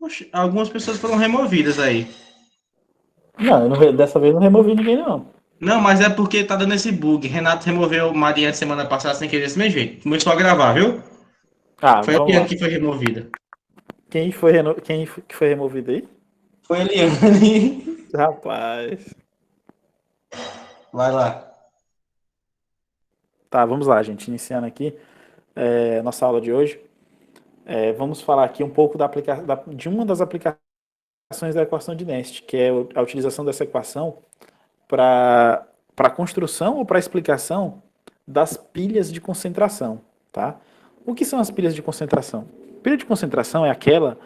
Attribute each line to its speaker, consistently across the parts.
Speaker 1: Oxe, algumas pessoas foram removidas aí.
Speaker 2: Não, eu não, dessa vez não removi ninguém, não.
Speaker 1: Não, mas é porque tá dando esse bug. Renato removeu Mariana semana passada sem querer desse mesmo jeito. Começou a gravar, viu?
Speaker 2: Ah,
Speaker 1: Foi a
Speaker 2: vamos
Speaker 1: Eliane
Speaker 2: lá.
Speaker 1: que foi removida.
Speaker 2: Que foi removido aí?
Speaker 1: Foi a Eliane.
Speaker 2: Rapaz.
Speaker 1: Vai lá.
Speaker 2: Tá, vamos lá, gente. Iniciando aqui nossa aula de hoje. Vamos falar aqui um pouco de uma das aplicações da equação de Nest, que é a utilização dessa equação para a construção ou para a explicação das pilhas de concentração, tá? O que são as pilhas de concentração? Pilha de concentração é aquela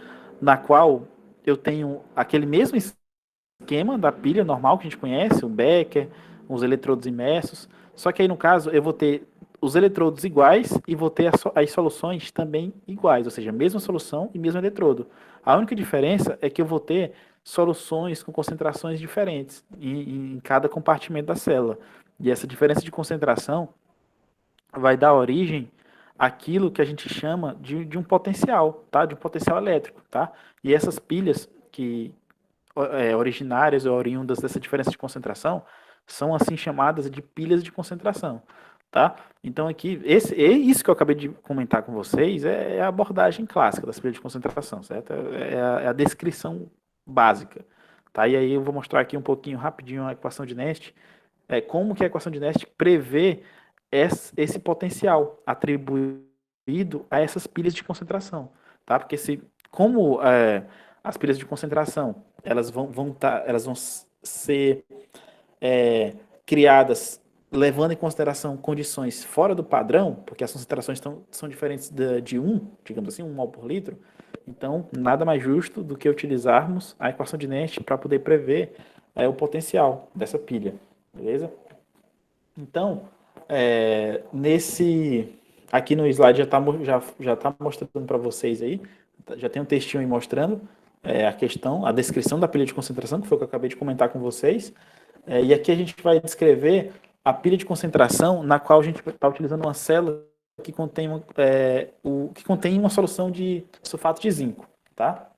Speaker 2: na qual eu tenho aquele mesmo esquema da pilha normal que a gente conhece, o Becker, os eletrodos imersos, só que aí no caso eu vou ter os eletrodos iguais e vou ter as soluções também iguais, ou seja, mesma solução e mesmo eletrodo. A única diferença é que eu vou ter soluções com concentrações diferentes em cada compartimento da célula. E essa diferença de concentração vai dar origem àquilo que a gente chama de um potencial, tá? De um potencial elétrico, tá? E essas pilhas que originárias ou oriundas dessa diferença de concentração são assim chamadas de pilhas de concentração, tá? Então aqui, isso que eu acabei de comentar com vocês é a abordagem clássica das pilhas de concentração, certo? É a descrição básica, tá? E aí eu vou mostrar aqui um pouquinho rapidinho a equação de Nest, como que a equação de Nest prevê esse potencial atribuído a essas pilhas de concentração, tá? Porque como as pilhas de concentração elas vão ser criadas levando em consideração condições fora do padrão, porque as concentrações são diferentes de 1, digamos assim, 1 mol por litro, então nada mais justo do que utilizarmos a equação de Nest para poder prever o potencial dessa pilha, beleza? Então, aqui no slide já tá mostrando para vocês aí, já tem um textinho aí mostrando a descrição da pilha de concentração, que foi o que eu acabei de comentar com vocês. E aqui a gente vai descrever a pilha de concentração na qual a gente está utilizando uma célula que contém uma solução de sulfato de zinco, tá?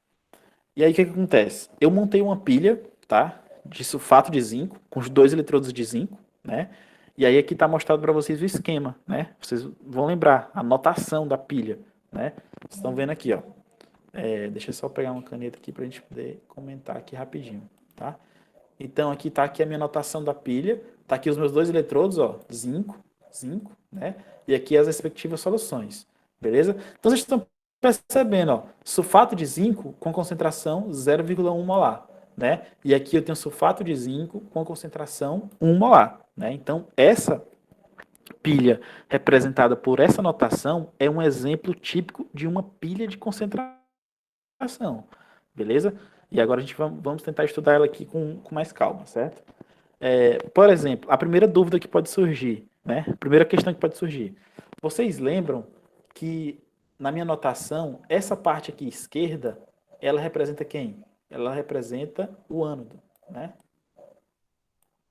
Speaker 2: E aí o que acontece? Eu montei uma pilha, tá? De sulfato de zinco, com os dois eletrodos de zinco, né? E aí aqui está mostrado para vocês o esquema, né? Vocês vão lembrar a notação da pilha, né? Vocês estão vendo aqui, ó. Deixa eu só pegar uma caneta aqui para a gente poder comentar aqui rapidinho, tá? Então aqui está aqui a minha notação da pilha, tá aqui os meus dois eletrodos, ó, zinco, zinco, né? E aqui as respectivas soluções, beleza? Então vocês estão percebendo, ó, sulfato de zinco com concentração 0,1 molar, né? E aqui eu tenho sulfato de zinco com concentração 1 molar, né? Então essa pilha representada por essa notação é um exemplo típico de uma pilha de concentração, beleza? E agora vamos tentar estudar ela aqui com mais calma, certo? Por exemplo, a primeira dúvida que pode surgir, né? A primeira questão que pode surgir. Vocês lembram que na minha anotação, essa parte aqui esquerda, ela representa quem? Ela representa o ânodo, né?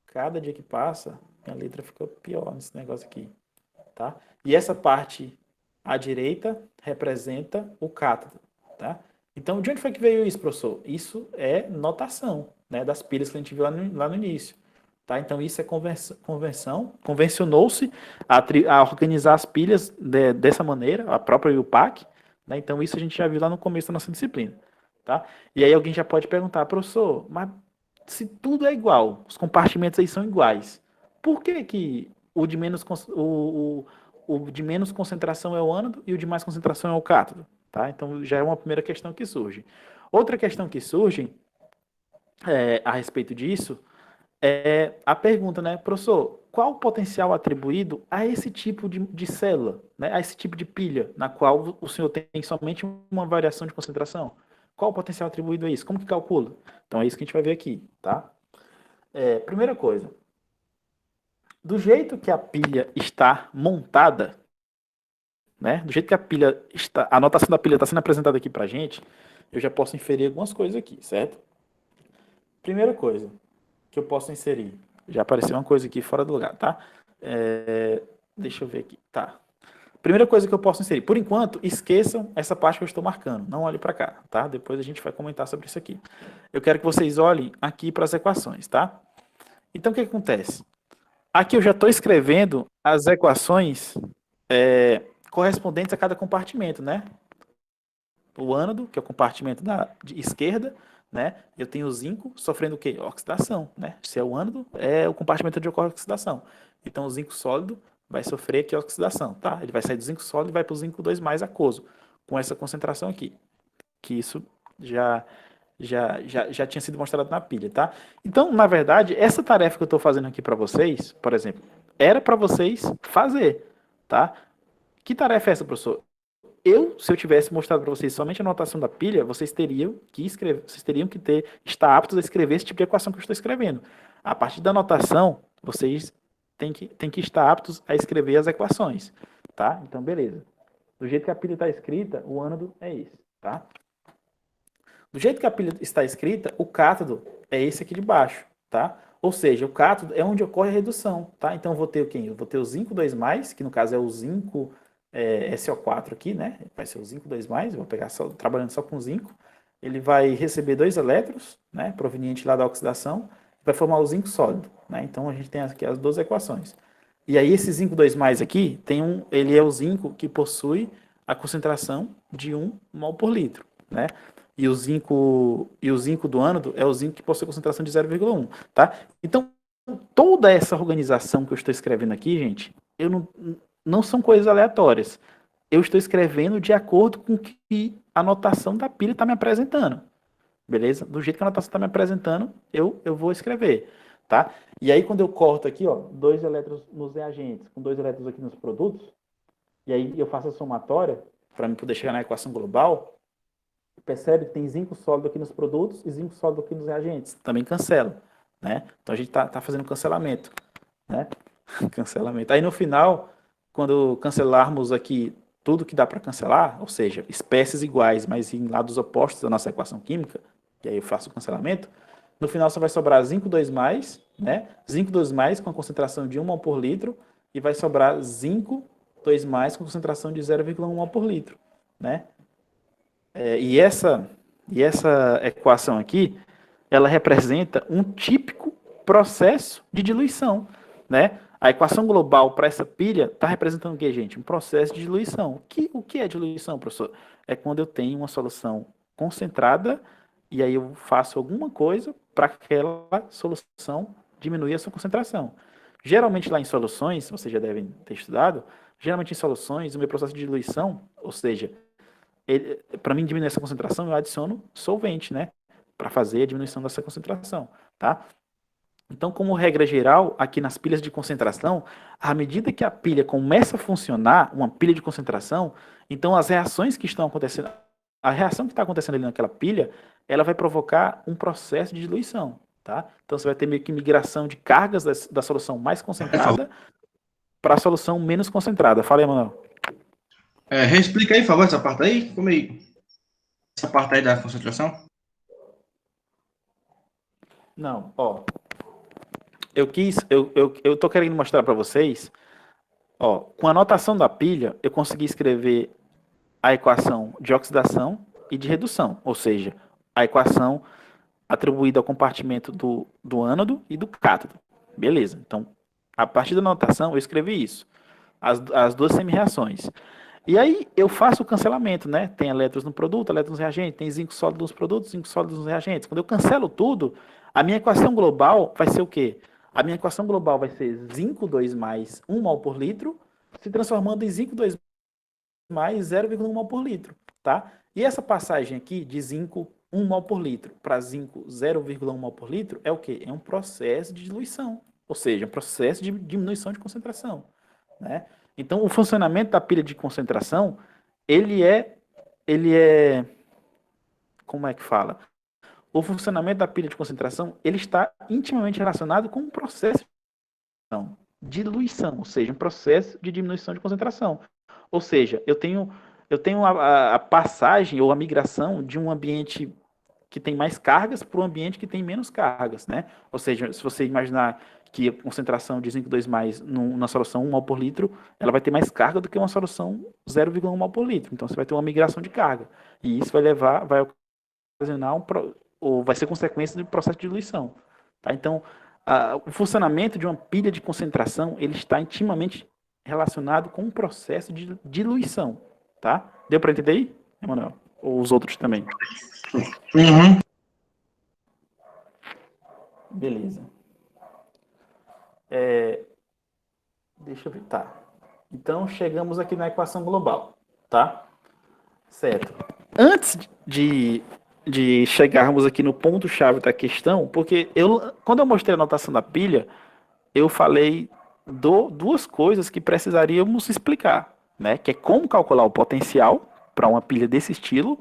Speaker 2: Cada dia que passa, minha letra fica pior nesse negócio aqui, tá? E essa parte à direita representa o cátodo, tá? Então, de onde foi que veio isso, professor? Isso é notação, né, das pilhas que a gente viu lá no início. Tá? Então, isso é convencionou-se a organizar as pilhas dessa maneira, a própria UPAC, né? Então, isso a gente já viu lá no começo da nossa disciplina. Tá? E aí alguém já pode perguntar, professor, mas se tudo é igual, os compartimentos aí são iguais, por que que o de menos concentração é o ânodo e o de mais concentração é o cátodo? Tá? Então, já é uma primeira questão que surge. Outra questão que surge a respeito disso a pergunta, né, professor, qual o potencial atribuído a esse tipo de célula, né, a esse tipo de pilha, na qual o senhor tem somente uma variação de concentração? Qual o potencial atribuído a isso? Como que calcula? Então é isso que a gente vai ver aqui, tá? Primeira coisa, do jeito que a pilha está montada, né, do jeito que a pilha está, a anotação da pilha está sendo apresentada aqui para a gente, eu já posso inferir algumas coisas aqui, certo? Primeira coisa que eu posso inserir, já apareceu uma coisa aqui fora do lugar, tá? Deixa eu ver aqui, tá? Primeira coisa que eu posso inserir. Por enquanto, esqueçam essa parte que eu estou marcando. Não olhe para cá, tá? Depois a gente vai comentar sobre isso aqui. Eu quero que vocês olhem aqui para as equações, tá? Então, o que acontece? Aqui eu já estou escrevendo as equações correspondentes a cada compartimento, né? O ânodo, que é o compartimento de esquerda, né? Eu tenho o zinco sofrendo o quê? Oxidação, né? Se é o ânodo, é o compartimento onde ocorre oxidação. Então, o zinco sólido vai sofrer aqui oxidação, tá? Ele vai sair do zinco sólido e vai para o zinco 2 mais aquoso, com essa concentração aqui. Que isso já tinha sido mostrado na pilha, tá? Então, na verdade, essa tarefa que eu estou fazendo aqui para vocês, por exemplo, era para vocês fazer, tá? Que tarefa é essa, professor? Se eu tivesse mostrado para vocês somente a notação da pilha, vocês teriam que escrever, estar aptos a escrever esse tipo de equação que eu estou escrevendo. A partir da notação, vocês têm que estar aptos a escrever as equações, tá? Então, beleza. Do jeito que a pilha está escrita, o ânodo é esse, tá? Do jeito que a pilha está escrita, o cátodo é esse aqui de baixo, tá? Ou seja, o cátodo é onde ocorre a redução, tá? Então, eu vou ter o quê? Eu vou ter o zinco 2+, que no caso é o zinco SO4 aqui, né? Vai ser o zinco 2+, eu vou pegar trabalhando só com zinco. Ele vai receber 2 elétrons, né? Proveniente lá da oxidação, vai formar o zinco sólido, né? Então, a gente tem aqui as duas equações. E aí, esse zinco 2+ aqui, ele é o zinco que possui a concentração de 1 mol por litro, né? E o zinco do ânodo é o zinco que possui concentração de 0,1, tá? Então, toda essa organização que eu estou escrevendo aqui, gente, não são coisas aleatórias. Eu estou escrevendo de acordo com o que a notação da pilha está me apresentando. Beleza? Do jeito que a notação está me apresentando, eu vou escrever, tá? E aí, quando eu corto aqui, ó, 2 elétrons nos reagentes, com 2 elétrons aqui nos produtos, e aí eu faço a somatória, para poder chegar na equação global, percebe que tem zinco sólido aqui nos produtos e zinco sólido aqui nos reagentes. Também cancela, né? Então, a gente tá fazendo cancelamento, né? Cancelamento. Aí, no final, quando cancelarmos aqui tudo que dá para cancelar, ou seja, espécies iguais, mas em lados opostos da nossa equação química, e aí eu faço o cancelamento, no final só vai sobrar zinco 2+, né? Zinco 2+ com a concentração de 1 mol por litro, e vai sobrar zinco 2+ com concentração de 0,1 mol por litro, né? E essa equação aqui, ela representa um típico processo de diluição, né? A equação global para essa pilha está representando o que, gente? Um processo de diluição. O que é diluição, professor? É quando eu tenho uma solução concentrada e aí eu faço alguma coisa para aquela solução diminuir a sua concentração. Geralmente lá em soluções, vocês já devem ter estudado, geralmente em soluções, o meu processo de diluição, ou seja, para mim diminuir essa concentração, eu adiciono solvente, né? Para fazer a diminuição dessa concentração, tá? Então, como regra geral, aqui nas pilhas de concentração, à medida que a pilha começa a funcionar, uma pilha de concentração, então as reações que estão acontecendo, a reação que está acontecendo ali naquela pilha, ela vai provocar um processo de diluição, tá? Então, você vai ter meio que migração de cargas da solução mais concentrada para a solução menos concentrada. Fala aí, Manuel.
Speaker 1: Reexplica aí, por favor, essa parte aí. Como é essa parte aí da concentração?
Speaker 2: Não, ó. Eu tô querendo mostrar para vocês, ó, com a notação da pilha, eu consegui escrever a equação de oxidação e de redução, ou seja, a equação atribuída ao compartimento do ânodo e do cátodo. Beleza, então, a partir da notação, eu escrevi isso, as duas semi-reações. E aí, eu faço o cancelamento, né? Tem elétrons no produto, elétrons no reagente, tem zinco sólido nos produtos, zinco sólido nos reagentes. Quando eu cancelo tudo, a minha equação global vai ser o quê? A minha equação global vai ser zinco 2+ 1 mol por litro, se transformando em zinco 2+ 0,1 mol por litro, tá? E essa passagem aqui de zinco 1 mol por litro para zinco 0,1 mol por litro é o quê? É um processo de diluição, ou seja, um processo de diminuição de concentração, né? Então, o funcionamento da pilha de concentração, ele é, como é que fala? O funcionamento da pilha de concentração, ele está intimamente relacionado com um processo de diluição, ou seja, um processo de diminuição de concentração. Ou seja, eu tenho a passagem ou a migração de um ambiente que tem mais cargas para um ambiente que tem menos cargas, né? Ou seja, se você imaginar que a concentração de zinco 2 na solução 1 mol por litro, ela vai ter mais carga do que uma solução 0,1 mol por litro. Então você vai ter uma migração de carga. E isso vai ocasionar ou vai ser consequência do processo de diluição. Tá? Então, o funcionamento de uma pilha de concentração, ele está intimamente relacionado com o processo de diluição. Tá? Deu para entender aí, Emanuel? Ou os outros também?
Speaker 1: Uhum.
Speaker 2: Beleza. Deixa eu ver. Tá. Então, chegamos aqui na equação global. Tá? Certo. Antes de chegarmos aqui no ponto-chave da questão, porque quando eu mostrei a notação da pilha, eu falei duas coisas que precisaríamos explicar, né? Que é como calcular o potencial para uma pilha desse estilo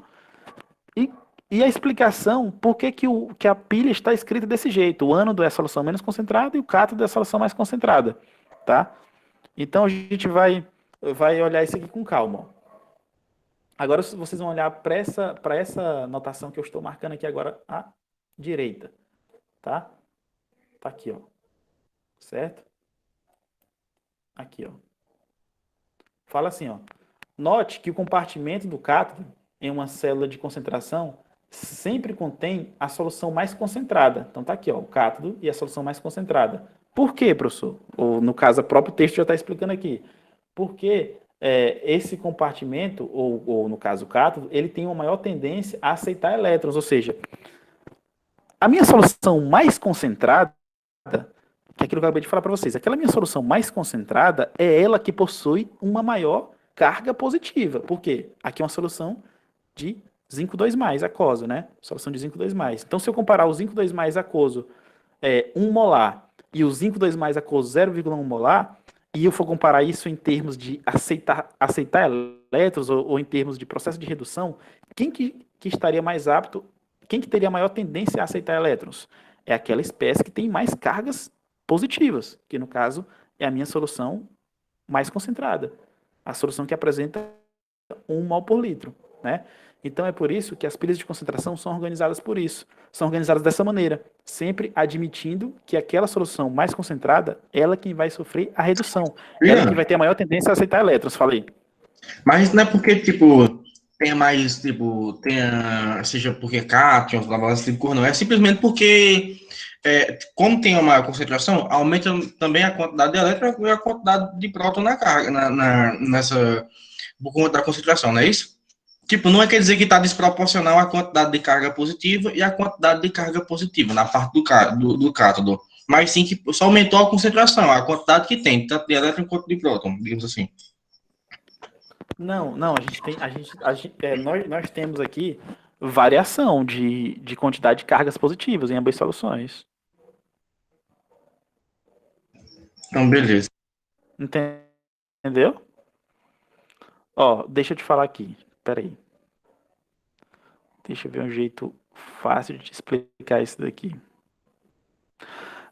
Speaker 2: e, e a explicação por que a pilha está escrita desse jeito. O ânodo é a solução menos concentrada e o cátodo é a solução mais concentrada, tá? Então a gente vai olhar isso aqui com calma. Agora vocês vão olhar para essa notação que eu estou marcando aqui agora à direita, tá? Tá aqui, ó. Certo? Aqui, ó. Fala assim, ó. Note que o compartimento do cátodo em uma célula de concentração sempre contém a solução mais concentrada. Então tá aqui, ó, o cátodo e a solução mais concentrada. Por quê, professor? Ou no caso, o próprio texto já está explicando aqui. Porque esse compartimento, ou no caso o cátodo, ele tem uma maior tendência a aceitar elétrons, ou seja, a minha solução mais concentrada, que é aquilo que eu acabei de falar para vocês, aquela minha solução mais concentrada é ela que possui uma maior carga positiva. Por quê? Aqui é uma solução de zinco 2+, aquoso, né? Solução de zinco 2+. Então, se eu comparar o zinco 2+ aquoso 1 molar e o zinco 2+ aquoso 0,1 molar, e eu for comparar isso em termos de aceitar elétrons ou em termos de processo de redução, quem que estaria mais apto, quem que teria maior tendência a aceitar elétrons? É aquela espécie que tem mais cargas positivas, que no caso é a minha solução mais concentrada, a solução que apresenta 1 mol por litro, né? Então é por isso que as pilhas de concentração são organizadas por isso. São organizadas dessa maneira, sempre admitindo que aquela solução mais concentrada, ela que vai sofrer a redução. Ela que vai ter a maior tendência a aceitar elétrons, falei.
Speaker 1: Mas não é porque, tipo, tenha mais, tipo, seja porque cátions, blá, blá, blá, esse tipo de cor, não. É simplesmente porque, como tem uma concentração, aumenta também a quantidade de elétron e a quantidade de próton na carga, por conta da concentração, não é isso? Tipo, não quer dizer que está desproporcional a quantidade de carga positiva e a quantidade de carga positiva na parte do cátodo. Mas sim que só aumentou a concentração, a quantidade que tem, tanto de elétron quanto de próton, digamos assim.
Speaker 2: Não, nós temos aqui variação de quantidade de cargas positivas em ambas soluções.
Speaker 1: Então, beleza.
Speaker 2: Entendeu? Ó, deixa eu te falar aqui. Pera aí. Deixa eu ver um jeito fácil de te explicar isso daqui.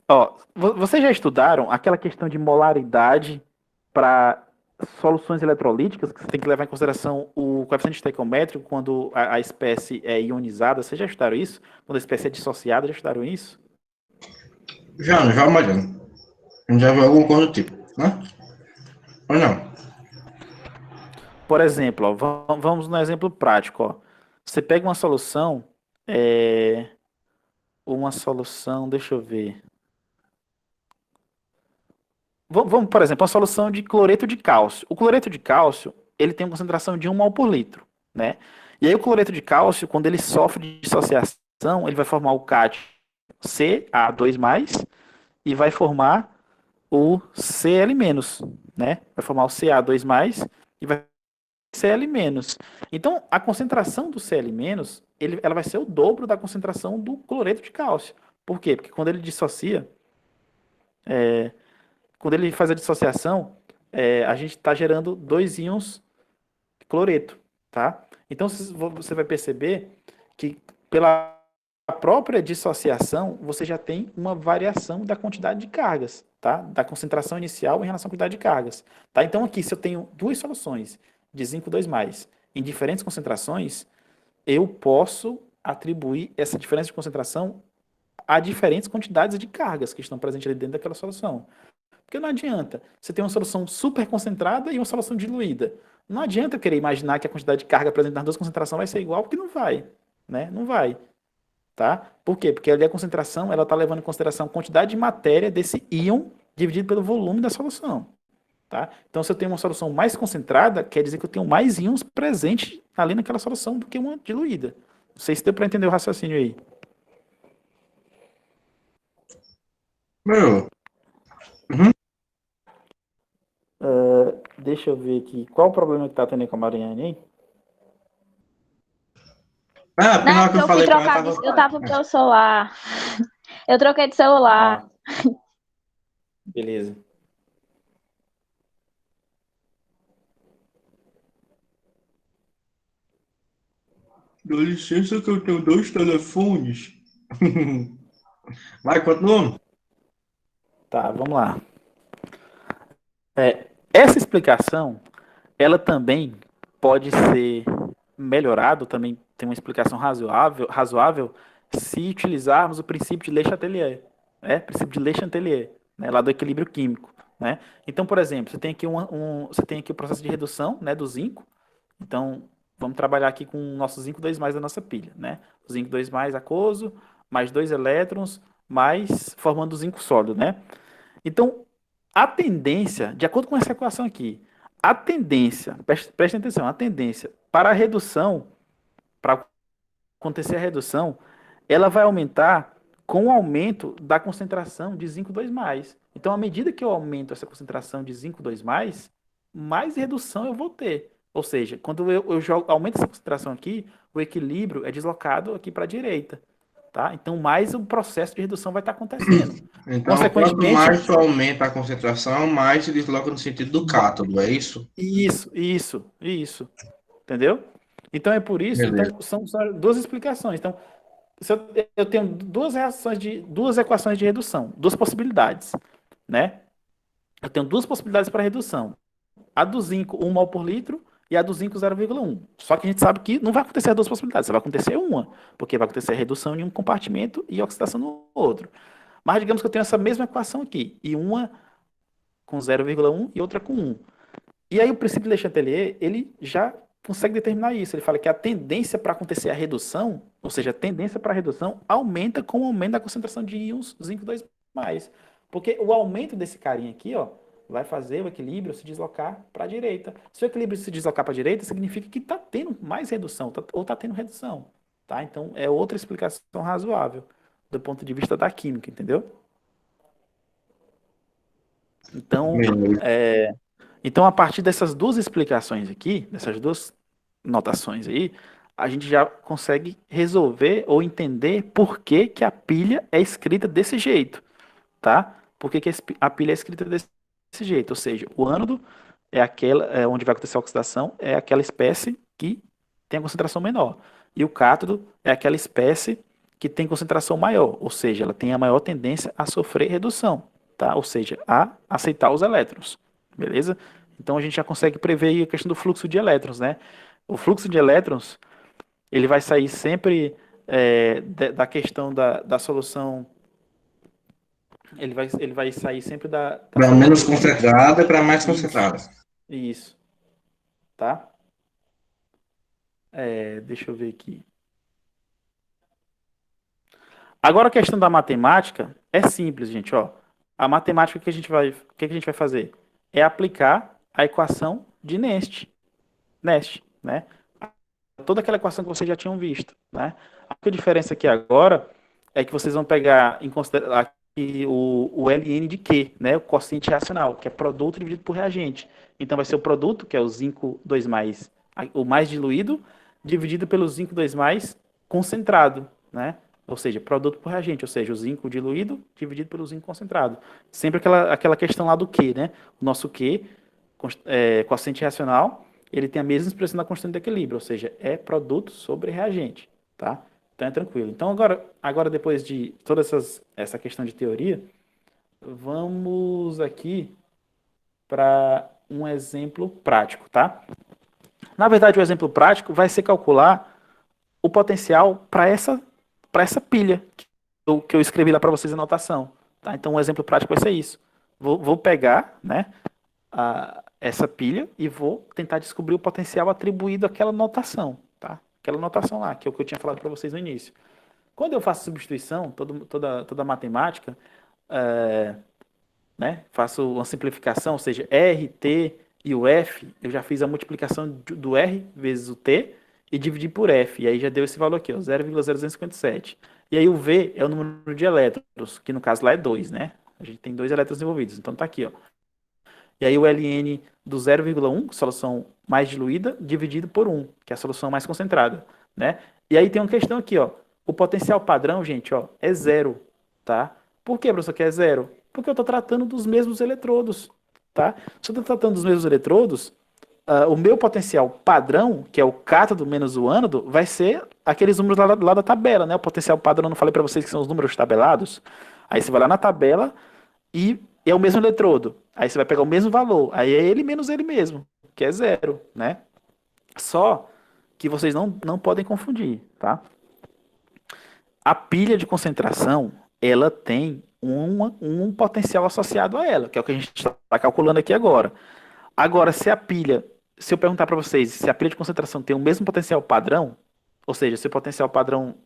Speaker 2: Ó, vocês já estudaram aquela questão de molaridade para soluções eletrolíticas, que você tem que levar em consideração o coeficiente estequiométrico quando a espécie é ionizada? Vocês já estudaram isso? Quando a espécie é dissociada, já estudaram isso?
Speaker 1: Já imagino. Já viu alguma coisa do tipo, né? Ou não?
Speaker 2: Por exemplo, ó, vamos no exemplo prático. Ó. Você pega uma solução, deixa eu ver. Vamos, por exemplo, a solução de cloreto de cálcio. O cloreto de cálcio, ele tem uma concentração de 1 mol por litro, né? E aí o cloreto de cálcio, quando ele sofre de dissociação, ele vai formar o cátion Ca2+, e vai formar o Cl-, né? Vai formar o Ca2+, e vai Cl-. Então, a concentração do Cl-, ela vai ser o dobro da concentração do cloreto de cálcio. Por quê? Porque quando ele dissocia, quando ele faz a dissociação, a gente está gerando 2 íons cloreto, tá? Então você vai perceber que pela própria dissociação você já tem uma variação da quantidade de cargas, tá? Da concentração inicial em relação à quantidade de cargas, tá? Então aqui, se eu tenho duas soluções de zinco 2+, em diferentes concentrações, eu posso atribuir essa diferença de concentração a diferentes quantidades de cargas que estão presentes ali dentro daquela solução. Porque não adianta você ter uma solução super concentrada e uma solução diluída. Não adianta eu querer imaginar que a quantidade de carga presente nas duas concentrações vai ser igual, porque não vai, né? Não vai, tá? Por quê? Porque ali a concentração, ela está levando em consideração a quantidade de matéria desse íon dividido pelo volume da solução, tá? Então, se eu tenho uma solução mais concentrada, quer dizer que eu tenho mais íons presentes ali naquela solução do que uma diluída. Não sei se deu para entender o raciocínio aí.
Speaker 1: Meu, uhum.
Speaker 2: Deixa eu ver aqui. Qual o problema que tá tendo com a Mariane, hein?
Speaker 1: Ah, porque
Speaker 3: Não,
Speaker 1: na hora
Speaker 3: é
Speaker 1: que
Speaker 3: porque
Speaker 1: eu
Speaker 3: eu fui
Speaker 1: falei com ela,
Speaker 3: trocar de... Eu tava com o meu celular. Eu troquei de celular.
Speaker 2: Ah, beleza.
Speaker 1: dá licença que eu tenho dois telefones. Vai, continua.
Speaker 2: Tá, vamos lá. Essa explicação, ela também pode ser melhorado, também tem uma explicação razoável se utilizarmos o princípio de Le Chatelier, princípio de Le Chatelier, né, lá do equilíbrio químico, né? Então, por exemplo, você tem aqui você tem aqui o processo de redução, né, do zinco. Então, vamos trabalhar aqui com o nosso zinco 2+ da nossa pilha, né? O zinco 2+ aquoso, mais 2 elétrons, mais formando o zinco sólido, né? Então, a tendência, de acordo com essa equação aqui, a tendência, preste atenção, a tendência para a redução, para acontecer a redução, ela vai aumentar com o aumento da concentração de zinco 2+. Então, à medida que eu aumento essa concentração de zinco 2+, mais redução eu vou ter. Ou seja, quando aumento essa concentração aqui, o equilíbrio é deslocado aqui para a direita. Tá? Então, mais o processo de redução vai estar acontecendo.
Speaker 1: Então, quanto
Speaker 2: Consequentemente,
Speaker 1: mais tu aumenta a concentração, mais se desloca no sentido do cátodo, é isso?
Speaker 2: isso. Entendeu? Então é por isso,
Speaker 1: Beleza.
Speaker 2: então são duas explicações. Então, se eu tenho duas equações de redução, duas possibilidades, né? Eu tenho duas possibilidades para redução. A do zinco 1 mol por litro e a do zinco 0,1. Só que a gente sabe que não vai acontecer as duas possibilidades, só vai acontecer uma, porque vai acontecer redução em um compartimento e oxidação no outro. Mas digamos que eu tenho essa mesma equação aqui, e uma com 0,1 e outra com 1. E aí o princípio de Le Chatelier, ele já consegue determinar isso. Ele fala que a tendência para acontecer a redução, ou seja, a tendência para a redução aumenta com o aumento da concentração de íons zinco 2+. Porque o aumento desse carinha aqui, ó, vai fazer o equilíbrio se deslocar para a direita. Se o equilíbrio se deslocar para a direita, significa que está tendo mais redução, ou está tendo redução. Tá? Então, é outra explicação razoável do ponto de vista da química, entendeu? Então,
Speaker 1: Beleza.
Speaker 2: Então, a partir dessas duas explicações aqui, dessas duas notações aí, a gente já consegue resolver ou entender por que que a pilha é escrita desse jeito, tá? Por que que a pilha é escrita desse jeito? Ou seja, o ânodo é aquela onde vai acontecer a oxidação, é aquela espécie que tem a concentração menor. E o cátodo é aquela espécie que tem concentração maior, ou seja, ela tem a maior tendência a sofrer redução, tá? Ou seja, a aceitar os elétrons, beleza? Então a gente já consegue prever a questão do fluxo de elétrons, né? O fluxo de elétrons, ele vai sair sempre da questão da solução, ele vai sair sempre da
Speaker 1: Para
Speaker 2: solução
Speaker 1: menos
Speaker 2: diluída.
Speaker 1: concentrada para mais
Speaker 2: Isso,
Speaker 1: concentrada.
Speaker 2: isso, tá? Deixa eu ver aqui. Agora a questão da matemática é simples, gente, ó. A matemática que a gente vai fazer é aplicar a equação de Nest, né? Toda aquela equação que vocês já tinham visto, né? A única diferença aqui agora é que vocês vão pegar em consideração aqui o ln de Q, né? O quociente reacional, que é produto dividido por reagente. Então vai ser o produto, que é o zinco 2+, o mais diluído, dividido pelo zinco 2+ concentrado, né? Ou seja, produto por reagente, ou seja, o zinco diluído dividido pelo zinco concentrado. Sempre aquela questão lá do Q, né? O nosso Q, quociente reacional, ele tem a mesma expressão da constante de equilíbrio, ou seja, é produto sobre reagente, tá? Então é tranquilo. Então agora depois de toda essa questão de teoria, vamos aqui para um exemplo prático, tá? Na verdade, o exemplo prático vai ser calcular o potencial para essa pilha que eu escrevi lá para vocês a notação. Tá? Então, um exemplo prático vai ser isso. Vou pegar, né, essa pilha e vou tentar descobrir o potencial atribuído àquela notação. Tá? Aquela notação lá, que é o que eu tinha falado para vocês no início. Quando eu faço substituição, toda matemática, né, faço uma simplificação, ou seja, R, T e o F, eu já fiz a multiplicação do R vezes o T e dividi por F. E aí já deu esse valor aqui, ó, 0,0257. E aí o V é o número de elétrons, que no caso lá é 2, né? A gente tem 2 elétrons envolvidos, então tá aqui, ó. E aí o ln do 0,1, solução mais diluída, dividido por 1, que é a solução mais concentrada, né? E aí tem uma questão aqui, ó. O potencial padrão, gente, ó, é zero, tá? Por que, professor, que é zero? Porque eu estou tratando dos mesmos eletrodos, tá? Se eu estou tratando dos mesmos eletrodos, o meu potencial padrão, que é o cátodo menos o ânodo, vai ser aqueles números lá da tabela, né? O potencial padrão, eu não falei para vocês que são os números tabelados? Aí você vai lá na tabela e é o mesmo eletrodo. Aí você vai pegar o mesmo valor. Aí é ele menos ele mesmo, que é zero, né? Só que vocês não podem confundir, tá? A pilha de concentração, ela tem um potencial associado a ela, que é o que a gente está calculando aqui agora. Agora, se eu perguntar para vocês se a pilha de concentração tem o mesmo potencial padrão, ou seja, se o potencial padrão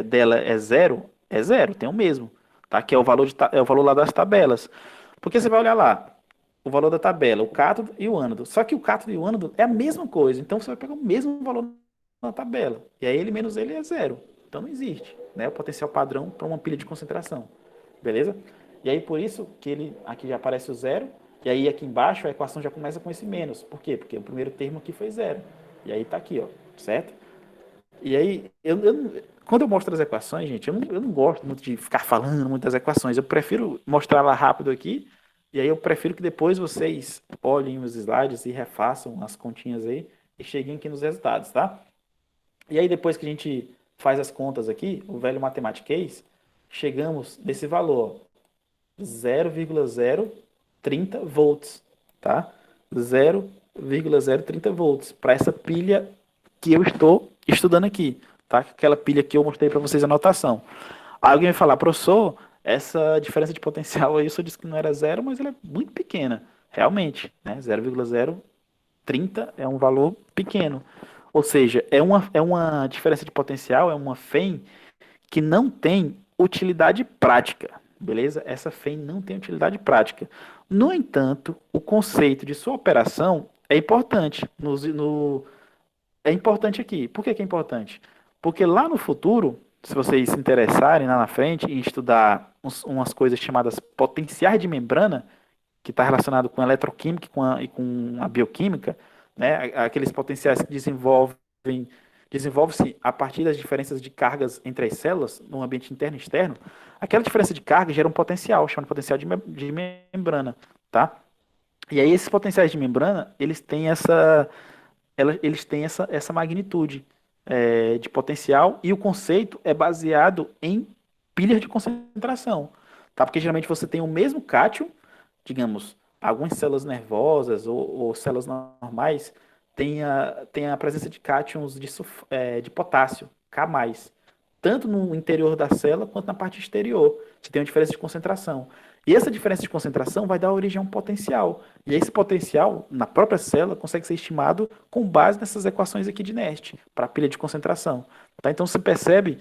Speaker 2: dela é zero, tem o mesmo, tá? Que é é o valor lá das tabelas. Porque você vai olhar lá, o valor da tabela, o cátodo e o ânodo. Só que o cátodo e o ânodo é a mesma coisa, então você vai pegar o mesmo valor na tabela. E aí ele menos ele é zero. Então não existe, né, o potencial padrão para uma pilha de concentração. Beleza? E aí por isso que ele aqui já aparece o zero, e aí aqui embaixo a equação já começa com esse menos. Por quê? Porque o primeiro termo aqui foi zero. E aí tá aqui, ó, certo? E aí, quando eu mostro as equações, gente, eu não gosto muito de ficar falando muito das equações. Eu prefiro mostrar lá rápido aqui, e aí eu prefiro que depois vocês olhem os slides e refaçam as continhas aí e cheguem aqui nos resultados, tá? E aí depois que a gente faz as contas aqui, o velho matematiquês, chegamos nesse valor, 0,030 volts, tá? 0,030 volts para essa pilha que eu estou estudando aqui, tá? Aquela pilha que eu mostrei para vocês a notação. Aí alguém vai falar, professor, essa diferença de potencial aí, o senhor disse que não era zero, mas ela é muito pequena. Realmente, né? 0,030 é um valor pequeno. Ou seja, é uma diferença de potencial, é uma FEM que não tem utilidade prática, beleza? Essa FEM não tem utilidade prática. No entanto, o conceito de sua operação é importante. É importante aqui. Por que é importante? Porque lá no futuro, se vocês se interessarem lá na frente em estudar umas coisas chamadas potenciais de membrana, que está relacionado com a eletroquímica e com a bioquímica, né? Aqueles potenciais que desenvolve-se a partir das diferenças de cargas entre as células no ambiente interno e externo. Aquela diferença de carga gera um potencial, chamado potencial de membrana, tá? E aí esses potenciais de membrana, eles têm essa magnitude de potencial, e o conceito é baseado em pilhas de concentração, tá? Porque geralmente você tem o mesmo cátion, digamos, algumas células nervosas ou células normais tem a presença de cátions de potássio, K+, tanto no interior da célula quanto na parte exterior. Você tem uma diferença de concentração. E essa diferença de concentração vai dar origem a um potencial. E esse potencial, na própria célula, consegue ser estimado com base nessas equações aqui de Nernst, para a pilha de concentração. Tá? Então você percebe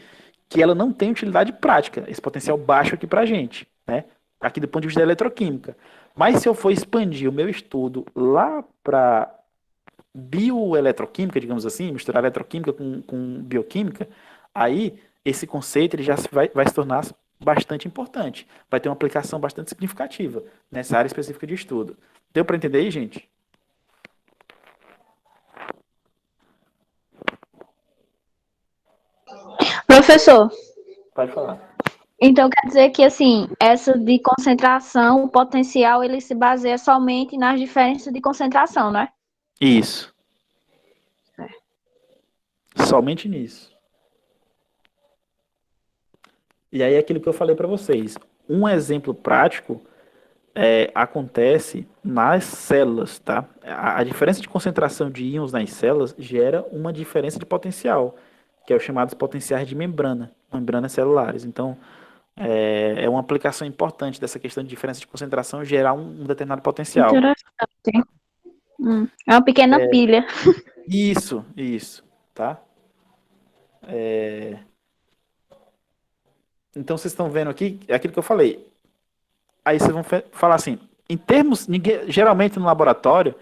Speaker 2: que ela não tem utilidade prática, esse potencial baixo aqui para a gente, né? Aqui do ponto de vista da eletroquímica. Mas se eu for expandir o meu estudo lá para bioeletroquímica, digamos assim, misturar eletroquímica com bioquímica, aí esse conceito ele já vai se tornar bastante importante. Vai ter uma aplicação bastante significativa nessa área específica de estudo. Deu para entender aí, gente?
Speaker 3: Professor,
Speaker 2: Pode falar.
Speaker 3: então quer dizer que, assim, essa de concentração, o potencial, ele se baseia somente nas diferenças de concentração, não é?
Speaker 2: Isso. Somente nisso. E aí é aquilo que eu falei para vocês. Um exemplo prático acontece nas células, tá? A diferença de concentração de íons nas células gera uma diferença de potencial, que é o chamado potenciais de membranas celulares. Então, é uma aplicação importante dessa questão de diferença de concentração gerar um determinado potencial.
Speaker 3: Interessante. É uma pequena pilha.
Speaker 2: Isso, tá? Então vocês estão vendo aqui, é aquilo que eu falei. Aí vocês vão falar assim, em termos, geralmente no laboratório,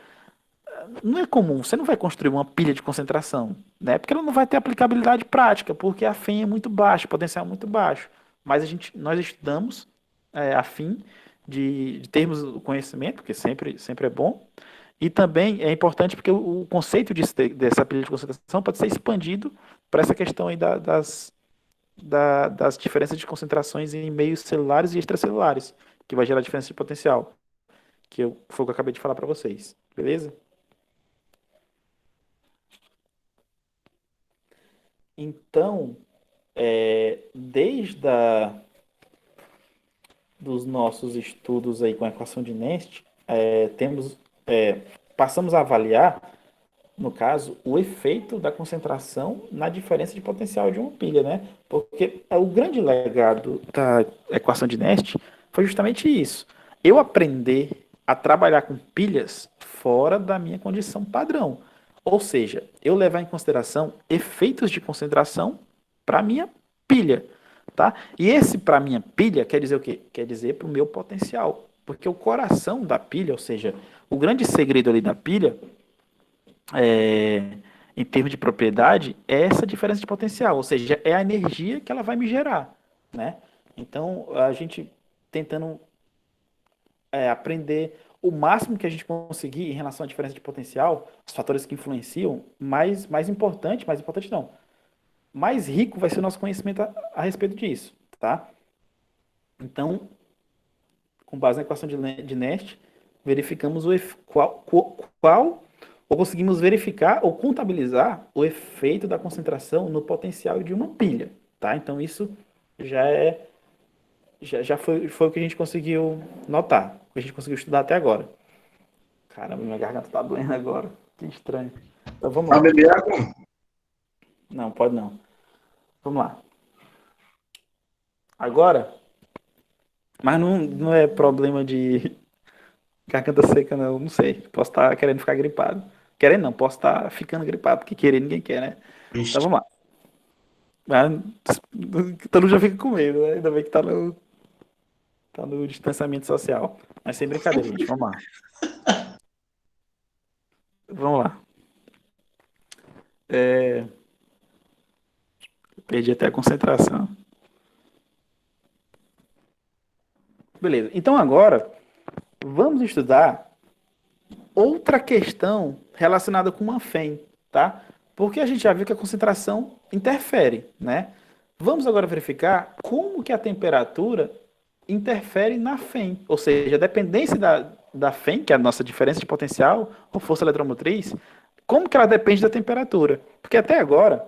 Speaker 2: não é comum, você não vai construir uma pilha de concentração, né? Porque ela não vai ter aplicabilidade prática, porque a FEM é muito baixo, o potencial é muito baixo. Mas nós estudamos a fim de termos o conhecimento, porque sempre é bom. E também é importante porque o conceito dessa pilha de concentração pode ser expandido para essa questão aí das diferenças de concentrações em meios celulares e extracelulares, que vai gerar diferença de potencial, foi o que eu acabei de falar para vocês, beleza? Então, desde dos nossos estudos aí com a equação de Nernst, passamos a avaliar, no caso, o efeito da concentração na diferença de potencial de uma pilha, né? Porque o grande legado da equação de Nernst foi justamente isso. Eu aprender a trabalhar com pilhas fora da minha condição padrão. Ou seja, eu levar em consideração efeitos de concentração para minha pilha, tá? E esse para minha pilha quer dizer o quê? Quer dizer para o meu potencial. Porque o coração da pilha, ou seja, o grande segredo ali da pilha, em termos de propriedade, é essa diferença de potencial, ou seja, é a energia que ela vai me gerar, né? Então, a gente tentando aprender o máximo que a gente conseguir em relação à diferença de potencial, os fatores que influenciam, mais importante não, mais rico vai ser o nosso conhecimento a respeito disso, tá? Então, com base na equação de Nernst, verificamos ou conseguimos verificar ou contabilizar o efeito da concentração no potencial de uma pilha, tá? Então isso já foi o que a gente conseguiu notar, o que a gente conseguiu estudar até agora. Caramba, minha garganta tá doendo agora, que estranho. Então vamos lá.
Speaker 1: Vai beber água?
Speaker 2: Não, pode não. Vamos lá. Agora, mas não é problema de garganta seca, não sei. Posso estar querendo ficar gripado. Querendo não, posso estar ficando gripado, porque querer ninguém quer, né? Então vamos lá. Mas, todo mundo já fica com medo, né? Ainda bem que tá no distanciamento social. Mas sem brincadeira, gente. Vamos lá. Vamos lá. Perdi até a concentração. Beleza. Então agora, vamos estudar outra questão relacionada com uma FEM, tá? Porque a gente já viu que a concentração interfere, né? Vamos agora verificar como que a temperatura interfere na FEM, ou seja, a dependência da FEM, que é a nossa diferença de potencial, ou força eletromotriz, como que ela depende da temperatura. Porque até agora,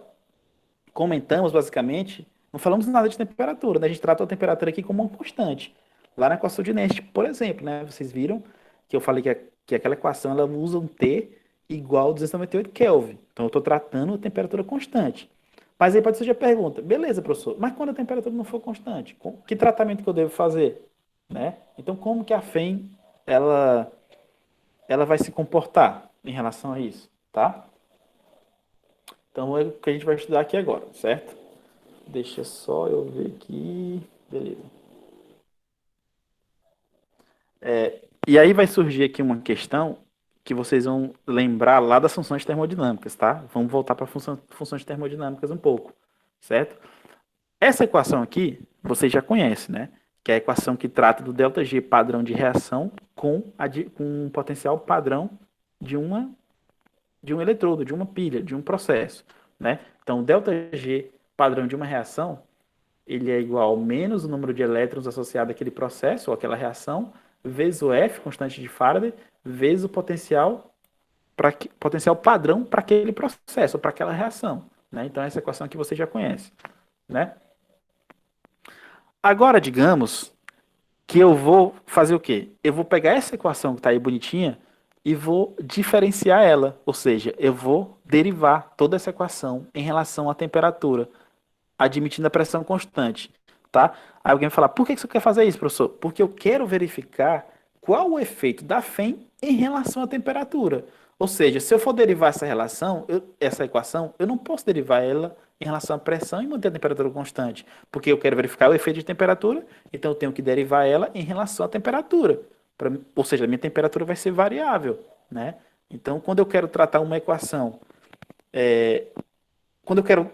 Speaker 2: comentamos basicamente, não falamos nada de temperatura, né? A gente trata a temperatura aqui como uma constante. Lá na equação de Nernst, por exemplo, né? Vocês viram que eu falei que aquela equação ela usa um T igual a 298 Kelvin. Então eu estou tratando a temperatura constante. Mas aí pode surgir a pergunta, beleza, professor, mas quando a temperatura não for constante, que tratamento que eu devo fazer? Né? Então como que a FEM ela vai se comportar em relação a isso, tá? Então é o que a gente vai estudar aqui agora, certo? Deixa só eu ver aqui, beleza. E aí vai surgir aqui uma questão que vocês vão lembrar lá das funções termodinâmicas, tá? Vamos voltar para funções termodinâmicas um pouco, certo? Essa equação aqui, vocês já conhecem, né? Que é a equação que trata do ΔG padrão de reação com um potencial padrão de um eletrodo, de uma pilha, de um processo, né? Então, o ΔG padrão de uma reação, ele é igual ao menos o número de elétrons associado àquele processo ou àquela reação, vezes o F, constante de Faraday, vezes o potencial padrão para aquele processo, para aquela reação, né? Então, essa equação aqui você já conhece, né? Agora, digamos que eu vou fazer o quê? Eu vou pegar essa equação que está aí bonitinha e vou diferenciar ela, ou seja, eu vou derivar toda essa equação em relação à temperatura, admitindo a pressão constante. tá? Aí alguém vai falar, por que você quer fazer isso, professor? Porque eu quero verificar qual o efeito da FEM em relação à temperatura. Ou seja, se eu for derivar essa relação, essa equação, eu não posso derivar ela em relação à pressão e manter a temperatura constante, porque eu quero verificar o efeito de temperatura, então eu tenho que derivar ela em relação à temperatura. Ou seja, a minha temperatura vai ser variável, né? Então, quando eu quero tratar uma equação, quando eu quero,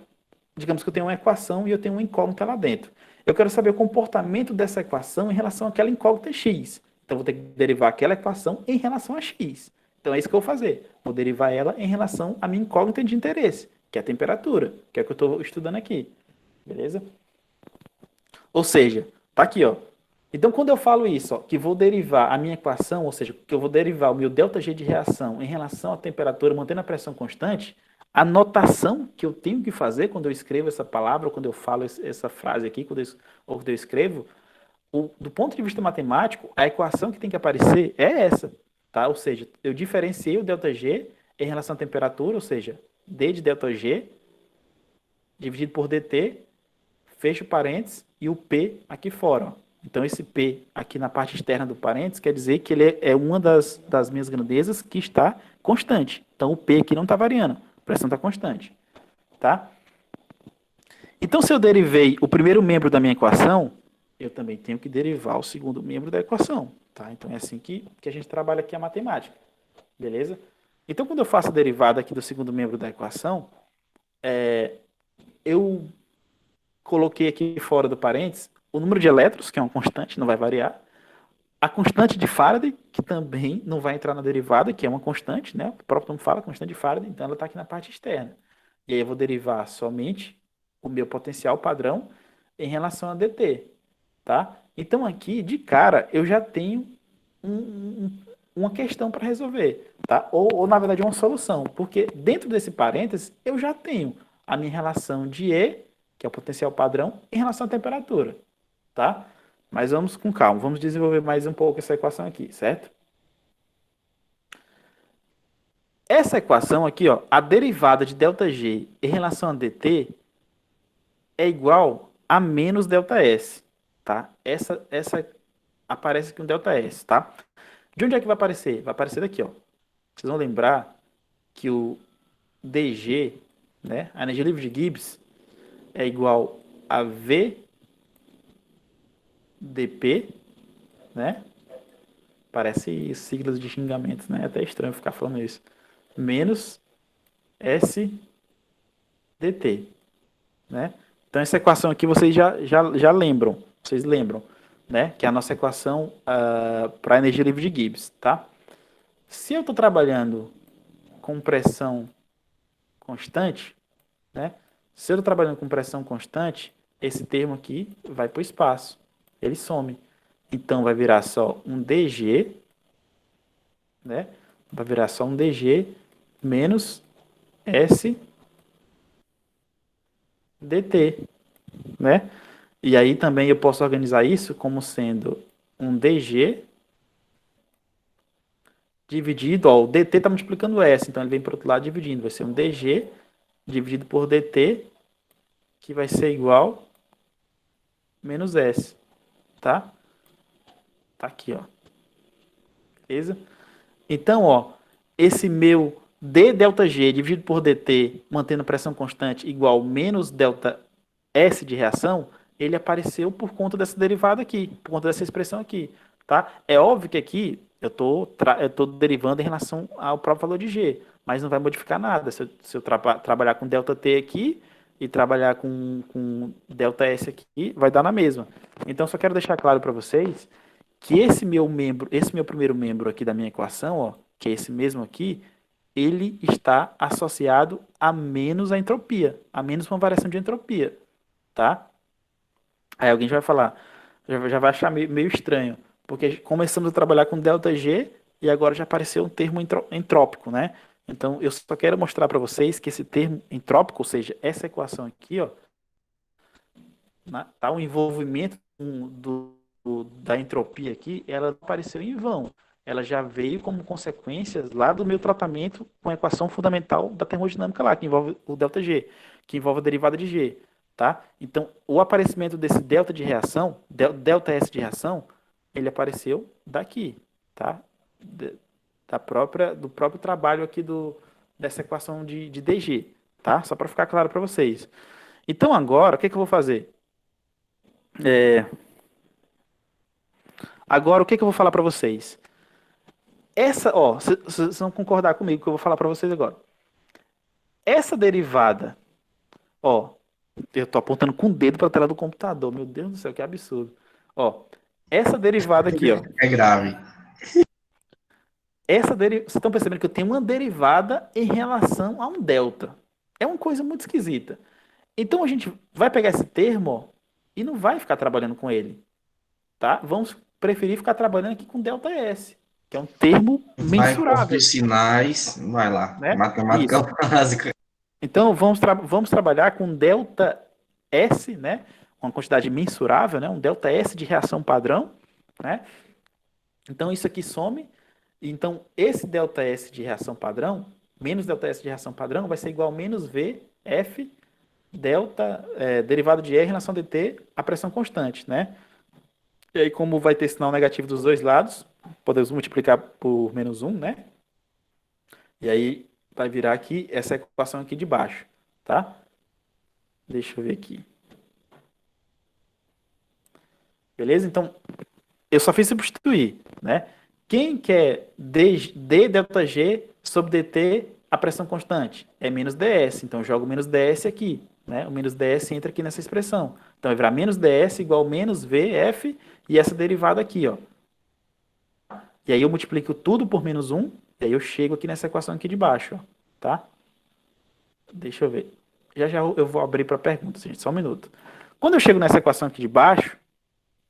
Speaker 2: digamos que eu tenho uma equação e eu tenho uma incógnita lá dentro. Eu quero saber o comportamento dessa equação em relação àquela incógnita x. Então, eu vou ter que derivar aquela equação em relação a x. Então, é isso que eu vou fazer. Vou derivar ela em relação à minha incógnita de interesse, que é a temperatura, que é o que eu estou estudando aqui. Beleza? Ou seja, tá aqui, ó. Então, quando eu falo isso, ó, que vou derivar a minha equação, ou seja, que eu vou derivar o meu ΔG de reação em relação à temperatura, mantendo a pressão constante, a notação que eu tenho que fazer quando eu escrevo essa palavra, ou quando eu falo essa frase aqui, ou quando eu escrevo, do ponto de vista matemático, a equação que tem que aparecer é essa, tá? Ou seja, eu diferenciei o ΔG em relação à temperatura, ou seja, D de ΔG dividido por dt, fecho parênteses, e o P aqui fora, ó. Então, esse P aqui na parte externa do parênteses quer dizer que ele é uma das minhas grandezas que está constante. Então, o P aqui não está variando, a pressão está constante. Tá? Então, se eu derivei o primeiro membro da minha equação, eu também tenho que derivar o segundo membro da equação. Tá? Então, é assim que a gente trabalha aqui a matemática. Beleza? Então, quando eu faço a derivada aqui do segundo membro da equação, eu coloquei aqui fora do parênteses o número de elétrons, que é uma constante, não vai variar. A constante de Faraday, que também não vai entrar na derivada, que é uma constante, né? O próprio nome fala, constante de Faraday, então ela está aqui na parte externa. E aí eu vou derivar somente o meu potencial padrão em relação a dt, tá? Então aqui, de cara, eu já tenho uma questão para resolver, tá? Ou, na verdade, uma solução, porque dentro desse parênteses eu já tenho a minha relação de E, que é o potencial padrão, em relação à temperatura, tá? Mas vamos com calma, vamos desenvolver mais um pouco essa equação aqui, certo? Essa equação aqui, ó, a derivada de ΔG em relação a dt é igual a menos ΔS, tá? Essa aparece aqui um ΔS, tá? De onde é que vai aparecer? Vai aparecer daqui, ó. Vocês vão lembrar que o dG, né, a energia livre de Gibbs, é igual a V dp, né? Parece siglas de xingamentos, né? É até estranho ficar falando isso. Menos S dt, né? Então essa equação aqui vocês já lembram, né? Que é a nossa equação para a energia livre de Gibbs, tá? Se eu estou trabalhando com pressão constante, né? Se eu estou trabalhando com pressão constante, esse termo aqui vai para o espaço. Ele some. Então, vai virar só um dG, né? Vai virar só um dG menos S dt, né? E aí também eu posso organizar isso como sendo um dG dividido, ó, o dt está multiplicando S, então ele vem para o outro lado dividindo. Vai ser um dG dividido por dt, que vai ser igual menos S, tá? Tá aqui, ó. Beleza? Então, ó, esse meu d ΔG dividido por dt, mantendo pressão constante, igual menos ΔS de reação, ele apareceu por conta dessa derivada aqui, por conta dessa expressão aqui, tá? É óbvio que aqui eu tô derivando em relação ao próprio valor de G, mas não vai modificar nada. Se eu trabalhar com ΔT aqui e trabalhar com ΔS aqui, vai dar na mesma. Então, só quero deixar claro para vocês que esse meu primeiro membro aqui da minha equação, ó, que é esse mesmo aqui, ele está associado a menos a entropia, a menos uma variação de entropia, tá? Aí alguém já vai falar, já vai achar meio estranho, porque começamos a trabalhar com ΔG e agora já apareceu um termo entrópico, né? Então, eu só quero mostrar para vocês que esse termo entrópico, ou seja, essa equação aqui, ó, tá, o envolvimento da entropia aqui, ela apareceu em vão. Ela já veio como consequências lá do meu tratamento com a equação fundamental da termodinâmica lá, que envolve o ΔG, que envolve a derivada de G. tá? Então, o aparecimento desse delta de reação, delta S de reação, ele apareceu daqui, tá? Do próprio trabalho aqui dessa equação de DG, tá? Só para ficar claro para vocês. Então, agora, o que eu vou fazer? Agora, o que eu vou falar para vocês? Vocês vão concordar comigo que eu vou falar para vocês agora. Essa derivada, ó, eu tô apontando com o dedo para a tela do computador. Meu Deus do céu, que absurdo. Ó, essa derivada aqui, ó.
Speaker 1: É grave.
Speaker 2: Vocês estão percebendo que eu tenho uma derivada em relação a um delta. É uma coisa muito esquisita. Então a gente vai pegar esse termo, ó, e não vai ficar trabalhando com ele, tá? Vamos preferir ficar trabalhando aqui com delta S, que é um termo
Speaker 1: Vai
Speaker 2: mensurável,
Speaker 1: construir sinais, vai lá.
Speaker 2: né?
Speaker 1: Matemática
Speaker 2: Isso.
Speaker 1: básica.
Speaker 2: Então vamos trabalhar com delta S, né? Uma quantidade mensurável, né? Um delta S de reação padrão, né? Então isso aqui some. Então esse delta S de reação padrão, menos delta S de reação padrão, vai ser igual a menos V F delta derivado de E em relação a dt a pressão constante, né? E aí, como vai ter sinal negativo dos dois lados, podemos multiplicar por menos 1, né? E aí vai virar aqui essa equação aqui de baixo, tá? Deixa eu ver aqui. Beleza? Então, eu só fiz substituir, né? Quem quer d delta G sobre dt a pressão constante? É menos ds. Então, eu jogo menos ds aqui, né? O menos ds entra aqui nessa expressão. Então, vai virar menos ds igual menos vf e essa derivada aqui, ó. E aí eu multiplico tudo por menos 1, e aí eu chego aqui nessa equação aqui de baixo, ó, tá? Deixa eu ver. Já já eu vou abrir para perguntas, gente, só um minuto. Quando eu chego nessa equação aqui de baixo,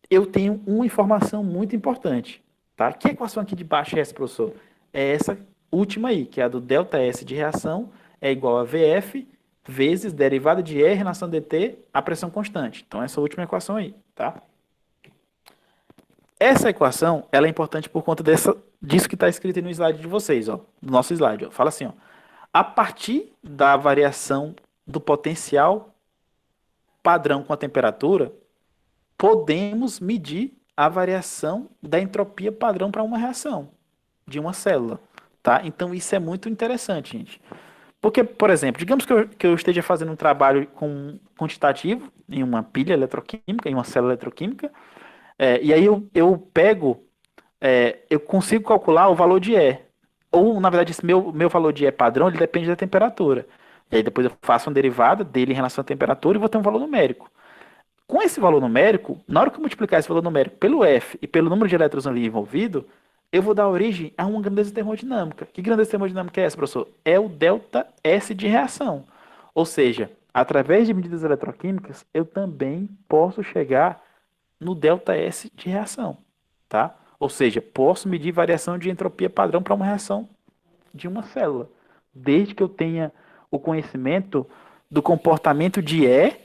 Speaker 2: eu tenho uma informação muito importante, tá? Que equação aqui de baixo é essa, professor? É essa última aí, que é a do delta S de reação é igual a VF vezes derivada de E em relação a dt a pressão constante. Então, essa última equação aí, tá? Essa equação, ela é importante por conta disso que está escrito aí no slide de vocês, ó, no nosso slide. Ó. Fala assim, ó, a partir da variação do potencial padrão com a temperatura, podemos medir a variação da entropia padrão para uma reação de uma célula, tá? Então isso é muito interessante, gente. Porque, por exemplo, digamos que eu esteja fazendo um trabalho com quantitativo em uma pilha eletroquímica, em uma célula eletroquímica, e aí eu pego, eu consigo calcular o valor de E. Ou, na verdade, esse meu valor de E padrão, ele depende da temperatura. E aí depois eu faço uma derivada dele em relação à temperatura e vou ter um valor numérico. Com esse valor numérico, na hora que eu multiplicar esse valor numérico pelo F e pelo número de elétrons ali envolvido, eu vou dar origem a uma grandeza termodinâmica. Que grandeza termodinâmica é essa, professor? É o delta S de reação. Ou seja, através de medidas eletroquímicas, eu também posso chegar no delta S de reação, tá? Ou seja, posso medir variação de entropia padrão para uma reação de uma célula, desde que eu tenha o conhecimento do comportamento de E,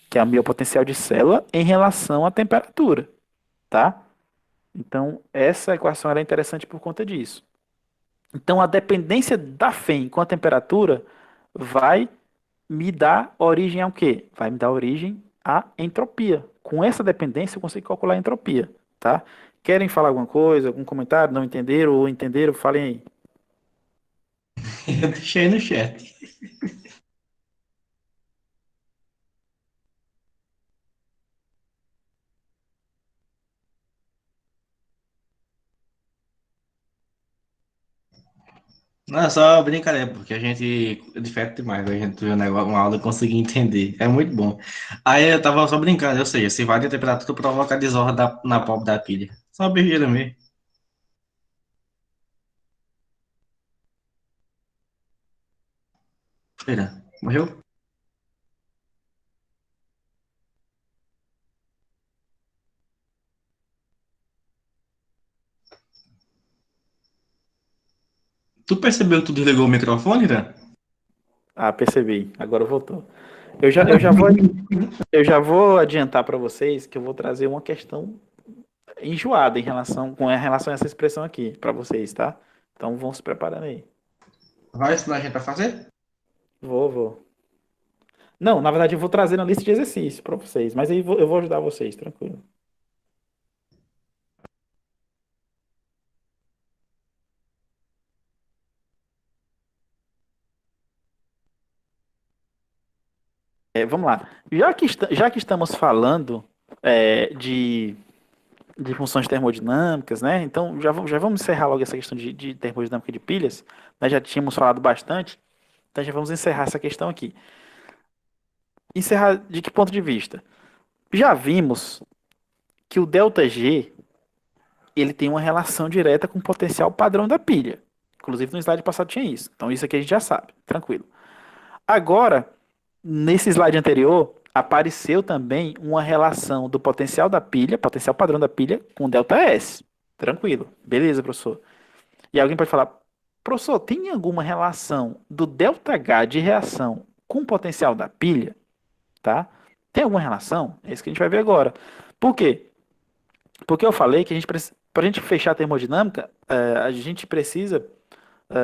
Speaker 2: que é o meu potencial de célula, em relação à temperatura, tá? Então, essa equação era interessante por conta disso. Então, a dependência da FEM com a temperatura vai me dar origem ao quê? Vai me dar origem à entropia. Com essa dependência, eu consigo calcular a entropia, tá? Querem falar alguma coisa, algum comentário? Não entenderam ou entenderam? Falem aí.
Speaker 1: Eu deixei no chat. Não, é só brincadeira, porque a gente é diferente demais, a gente vê um negócio, uma aula e conseguir entender. É muito bom. Aí eu tava só brincando, ou seja, se varia a temperatura, provoca desordem na polpa da pilha. Só besteira mesmo. Espera, morreu? Tu percebeu que tu desligou o microfone, né?
Speaker 2: Ah, percebi. Agora voltou. Eu já vou adiantar para vocês que eu vou trazer uma questão enjoada com relação a essa expressão aqui para vocês, tá? Então vão se preparando aí.
Speaker 1: Vai ensinar a gente a fazer?
Speaker 2: Vou. Não, na verdade eu vou trazer na lista de exercícios para vocês, mas aí eu vou ajudar vocês, tranquilo. Vamos lá. Já que estamos falando de funções termodinâmicas, né? Então já vamos encerrar logo essa questão de termodinâmica de pilhas. Nós já tínhamos falado bastante, então já vamos encerrar essa questão aqui. Encerrar de que ponto de vista? Já vimos que o ΔG ele tem uma relação direta com o potencial padrão da pilha. Inclusive no slide passado tinha isso. Então isso aqui a gente já sabe, tranquilo. Agora, nesse slide anterior, apareceu também uma relação do potencial da pilha, potencial padrão da pilha, com ΔS. Tranquilo. Beleza, professor. E alguém pode falar, professor, tem alguma relação do ΔH de reação com o potencial da pilha? Tá? Tem alguma relação? É isso que a gente vai ver agora. Por quê? Porque eu falei que para a gente fechar a termodinâmica, a gente precisa,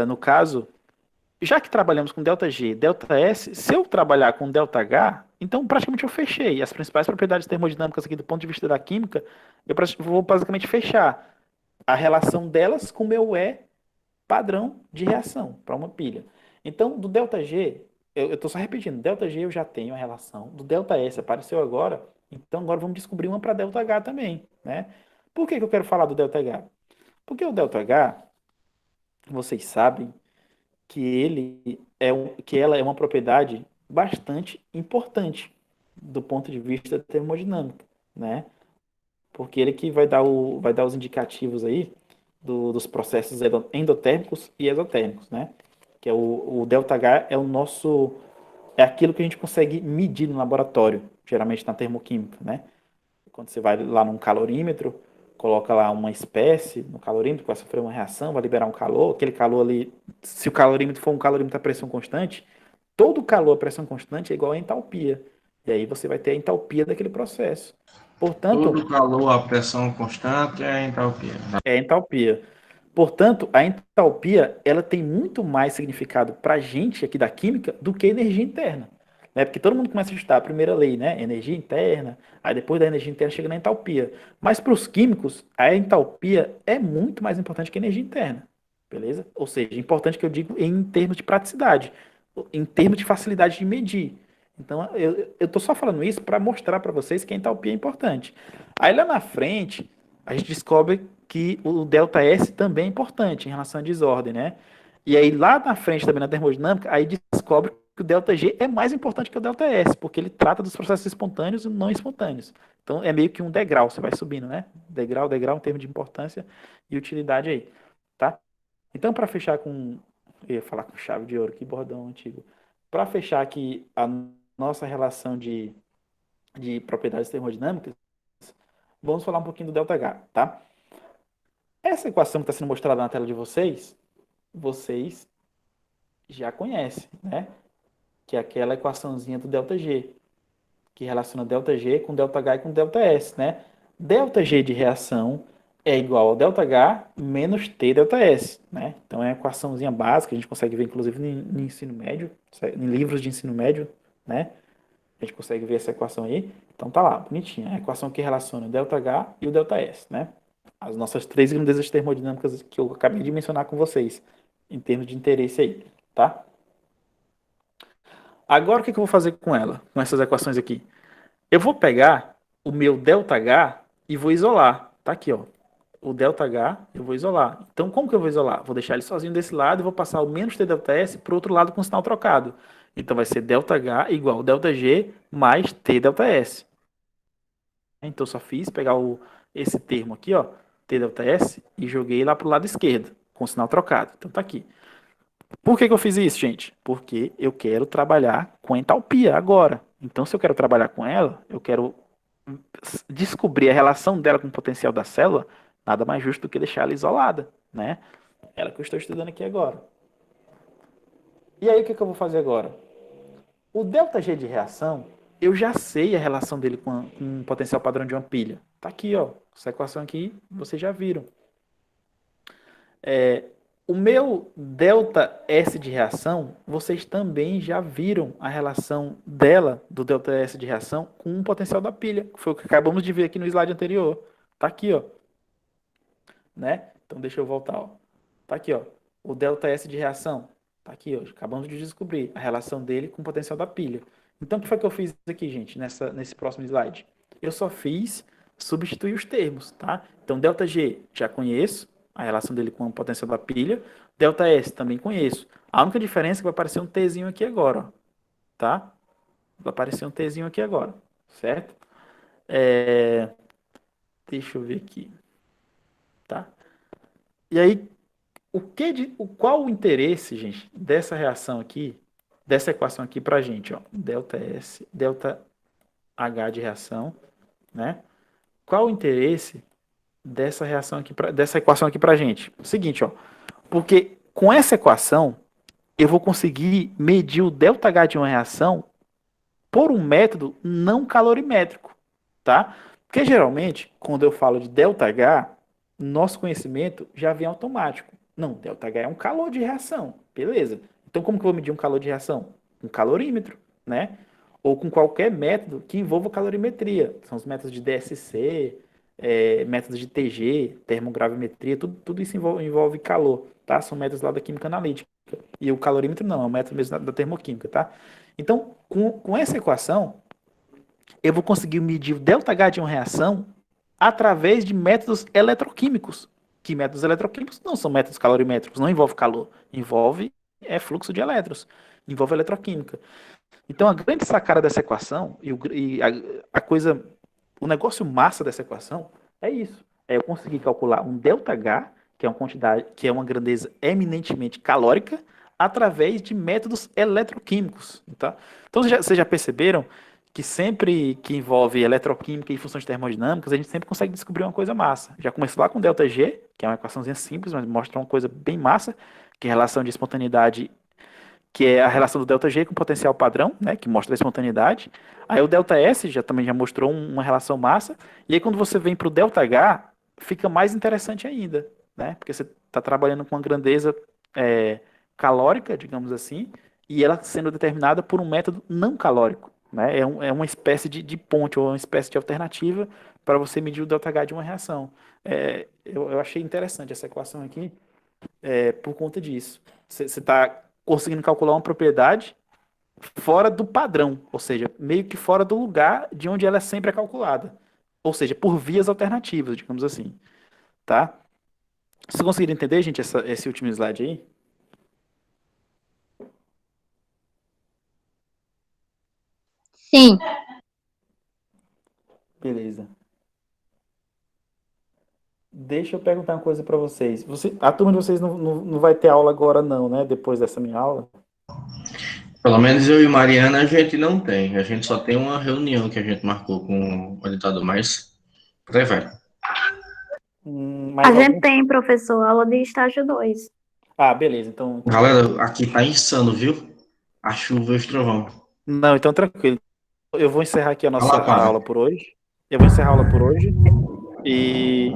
Speaker 2: no caso, já que trabalhamos com ΔG, ΔS, se eu trabalhar com ΔH, então praticamente eu fechei. As principais propriedades termodinâmicas aqui do ponto de vista da química, eu vou basicamente fechar a relação delas com o meu E padrão de reação para uma pilha. Então, do ΔG, eu estou só repetindo, ΔG eu já tenho a relação, do ΔS apareceu agora, então agora vamos descobrir uma para ΔH também, né? Por que eu quero falar do ΔH? Porque o ΔH, vocês sabem que que ela é uma propriedade bastante importante do ponto de vista termodinâmico, né? Porque ele que vai dar os indicativos aí dos processos endotérmicos e exotérmicos, né? Que é o ΔH é aquilo que a gente consegue medir no laboratório, geralmente na termoquímica, né? Quando você vai lá num calorímetro, coloca lá uma espécie no calorímetro que vai sofrer uma reação, vai liberar um calor, aquele calor ali, se o calorímetro for um calorímetro a pressão constante, todo calor a pressão constante é igual a entalpia. E aí você vai ter a entalpia daquele processo. Portanto,
Speaker 1: Todo calor a pressão constante é entalpia.
Speaker 2: é entalpia. Portanto, a entalpia ela tem muito mais significado para a gente aqui da química do que energia interna. Né? Porque todo mundo começa a estudar a primeira lei, né? Energia interna, aí depois da energia interna chega na entalpia. Mas para os químicos, a entalpia é muito mais importante que a energia interna. Beleza? Ou seja, importante que eu digo em termos de praticidade, em termos de facilidade de medir. Então, eu estou só falando isso para mostrar para vocês que a entalpia é importante. Aí lá na frente, a gente descobre que o ΔS também é importante em relação à desordem, né? E aí lá na frente também na termodinâmica, aí descobre que o ΔG é mais importante que o ΔS, porque ele trata dos processos espontâneos e não espontâneos. Então é meio que um degrau, você vai subindo, né? Degrau, degrau, em termos de importância e utilidade aí, tá? Então para fechar com, eu ia falar com chave de ouro, que bordão antigo. Para fechar aqui a nossa relação de propriedades termodinâmicas, vamos falar um pouquinho do ΔH, tá? Essa equação que está sendo mostrada na tela de vocês, vocês já conhecem, né? Que é aquela equaçãozinha do ΔG, que relaciona ΔG com ΔH e com ΔS, né? ΔG de reação é igual ao ΔH menos T ΔS, né? Então é a equaçãozinha básica, a gente consegue ver inclusive no ensino médio, em livros de ensino médio, né? A gente consegue ver essa equação aí. Então tá lá, bonitinha. É a equação que relaciona o ΔH e o ΔS, né? As nossas três grandezas termodinâmicas que eu acabei de mencionar com vocês, em termos de interesse aí, tá? Agora o que eu vou fazer com ela, com essas equações aqui? Eu vou pegar o meu ΔH e vou isolar. Tá aqui, ó. O ΔH eu vou isolar. Então como que eu vou isolar? Vou deixar ele sozinho desse lado e vou passar o menos T ΔS para o outro lado com o sinal trocado. Então vai ser ΔH igual ao ΔG mais T ΔS. Então só fiz pegar esse termo aqui, ó, T ΔS, e joguei lá para o lado esquerdo, com o sinal trocado. Então tá aqui. Por que eu fiz isso, gente? Porque eu quero trabalhar com entalpia agora. Então, se eu quero trabalhar com ela, eu quero descobrir a relação dela com o potencial da célula, nada mais justo do que deixar ela isolada, né? Ela que eu estou estudando aqui agora. E aí, o que eu vou fazer agora? O ΔG de reação, eu já sei a relação dele com o potencial padrão de uma pilha. Tá aqui, ó. Essa equação aqui, vocês já viram. O meu ΔS de reação, vocês também já viram a relação dela, do ΔS de reação, com o potencial da pilha, que foi o que acabamos de ver aqui no slide anterior. Tá aqui, ó. Né? Então deixa eu voltar, ó. Tá aqui, ó. O ΔS de reação. Tá aqui, ó. Acabamos de descobrir a relação dele com o potencial da pilha. Então o que foi que eu fiz aqui, gente, nesse próximo slide? Eu só fiz substituir os termos, tá? Então ΔG já conheço, a relação dele com o potencial da pilha. ΔS também conheço. A única diferença é que vai aparecer um Tzinho aqui agora, ó. Tá? Vai aparecer um Tzinho aqui agora, certo? Deixa eu ver aqui. Tá? E aí, qual o interesse, gente, dessa reação aqui, dessa equação aqui pra gente, ó? ΔS, ΔH de reação, né? Qual o interesse dessa reação aqui, dessa equação aqui pra gente? O seguinte, ó. Porque com essa equação, eu vou conseguir medir o ΔH de uma reação por um método não calorimétrico, tá? Porque geralmente, quando eu falo de ΔH, nosso conhecimento já vem automático. Não, ΔH é um calor de reação, beleza. Então como que eu vou medir um calor de reação? Um calorímetro, né? Ou com qualquer método que envolva calorimetria. São os métodos de DSC, métodos de TG, termogravimetria, tudo isso envolve calor, tá? São métodos lá da química analítica. E o calorímetro não, é um método mesmo da termoquímica, tá? Então, com essa equação, eu vou conseguir medir o ΔH de uma reação através de métodos eletroquímicos. Que métodos eletroquímicos não são métodos calorimétricos, não envolve calor, envolve fluxo de elétrons, envolve eletroquímica. Então, a grande sacada dessa equação o negócio massa dessa equação é isso. É eu conseguir calcular um ΔH, que é uma quantidade, que é uma grandeza eminentemente calórica, através de métodos eletroquímicos. Tá? Então, vocês já perceberam que sempre que envolve eletroquímica e funções termodinâmicas, a gente sempre consegue descobrir uma coisa massa. Já começou lá com ΔG, que é uma equaçãozinha simples, mas mostra uma coisa bem massa, que é a relação de espontaneidade, que é a relação do ΔG com o potencial padrão, né, que mostra a espontaneidade. Aí o ΔS também já mostrou uma relação massa. E aí quando você vem para o ΔH, fica mais interessante ainda, né, porque você está trabalhando com uma grandeza calórica, digamos assim, e ela sendo determinada por um método não calórico. Né? É uma espécie de ponte, ou uma espécie de alternativa para você medir o ΔH de uma reação. Eu achei interessante essa equação aqui por conta disso. Você está conseguindo calcular uma propriedade fora do padrão, ou seja, meio que fora do lugar de onde ela sempre é calculada. Ou seja, por vias alternativas, digamos assim. Tá? Vocês conseguiram entender, gente, esse último slide aí?
Speaker 3: Sim.
Speaker 2: Beleza. Deixa eu perguntar uma coisa para vocês. A turma de vocês não vai ter aula agora não, né? Depois dessa minha aula?
Speaker 1: Pelo menos eu e Mariana a gente não tem. A gente só tem uma reunião que a gente marcou com o orientador, mas por aí vai.
Speaker 4: A gente tem, professor, aula de estágio 2.
Speaker 2: Ah, beleza. Então...
Speaker 1: Galera, aqui tá insano, viu? A chuva e o trovão.
Speaker 2: Não, então tranquilo. Eu vou encerrar aqui a nossa aula por hoje. Eu vou encerrar a aula por hoje. E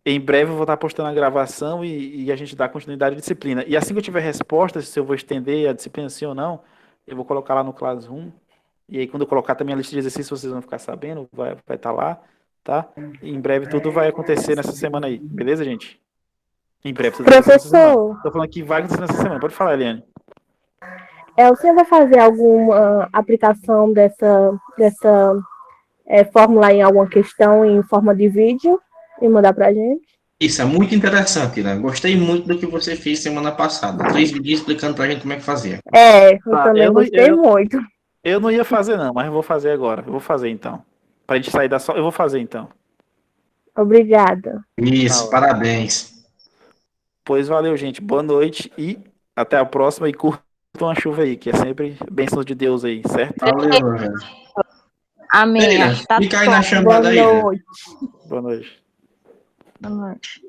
Speaker 2: em breve eu vou estar postando a gravação e a gente dá continuidade à disciplina. E assim que eu tiver respostas, se eu vou estender a disciplina sim ou não, eu vou colocar lá no Classroom. E aí quando eu colocar também a lista de exercícios, vocês vão ficar sabendo, vai estar lá, tá? E em breve tudo vai acontecer nessa semana aí, beleza, gente? Em breve.
Speaker 4: Professor!
Speaker 2: Estou falando que vai acontecer nessa semana. Pode falar, Eliane.
Speaker 4: O senhor vai fazer alguma aplicação dessa fórmula em alguma questão em forma de vídeo e mandar pra gente?
Speaker 1: Isso é muito interessante, né? Gostei muito do que você fez semana passada. 3 vídeos explicando pra gente como é que fazia.
Speaker 4: Eu também gostei muito.
Speaker 2: Eu não ia fazer não, mas eu vou fazer agora. Eu vou fazer então. Pra gente sair da só, eu vou fazer então.
Speaker 4: Obrigada.
Speaker 1: Isso, parabéns.
Speaker 2: Pois valeu, gente. Boa noite e até a próxima e curtam a chuva aí, que é sempre bênçãos de Deus aí, certo?
Speaker 1: Valeu, velho.
Speaker 3: Amém.
Speaker 1: Fica aí na chamada aí.
Speaker 4: Boa noite.
Speaker 2: Boa noite.
Speaker 3: Boa noite.